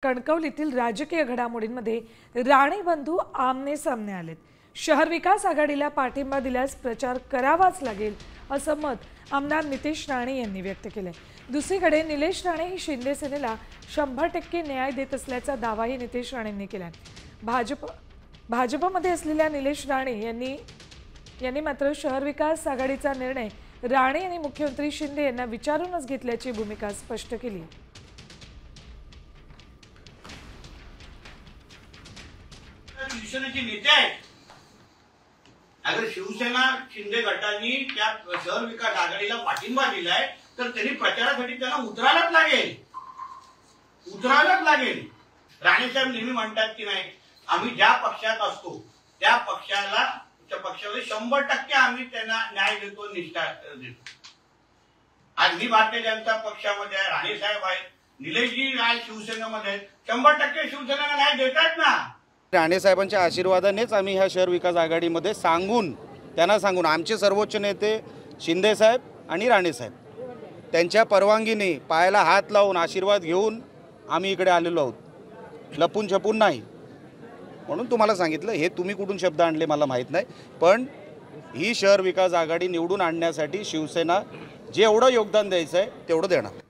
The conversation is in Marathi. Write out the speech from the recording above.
कणकवलीतील राजकीय घडामोडींमध्ये राणे बंधू आमने सामने आलेत। शहर विकास आघाडीला पाठिंबा दिल्यास प्रचार करावाच लागेल असं मत आमदार नितेश राणे यांनी व्यक्त केले। दुसरीकडे निलेश राणे ही शिंदे सेनेला 100% न्याय देत असल्याचा दावाही नितेश राणेंनी केला। भाजपमध्ये असलेल्या निलेश राणे यांनी मात्र शहर विकास आघाडीचा निर्णय राणे यांनी मुख्यमंत्री शिंदे यांना विचारूनच घेतल्याची भूमिका स्पष्ट केली। शिवसेनेचे नेते आहेत। अगर शिवसेना शिंदे गटांनी त्या शहर विकास आघाडीला पाठिंबा दिलाय तर त्यांनी प्रचारासाठी त्यांना उतरायलाच लागेल। राणे साहेब नेहमी म्हणतात की नाही, आम्ही ज्या पक्षात असतो त्या पक्षामध्ये 100% आम्ही त्यांना न्याय देतो, निष्ठा देतो। आज मी भारतीय जनता पक्षामध्ये आहे, राणे साहेब आहेत, निलेशजी आज शिवसेनेमध्ये आहेत, 100% शिवसेनेला न्याय देतात ना। राणे साहेबांच्या आशीर्वादानेच आम्ही ह्या शहर विकास आघाडीमध्ये त्यांना सांगून आमचे सर्वोच्च नेते शिंदे साहेब आणि राणे साहेब त्यांच्या परवानगीने पायाला हात लावून आशीर्वाद घेऊन आम्ही इकडे आलेलो आहोत, लपून छपून नाही। म्हणून तुम्हाला सांगितलं, हे तुम्ही कुठून शब्द आणले मला माहीत नाही, पण ही शहर विकास आघाडी निवडून आणण्यासाठी शिवसेना जेवढं योगदान द्यायचं आहे तेवढं देणार।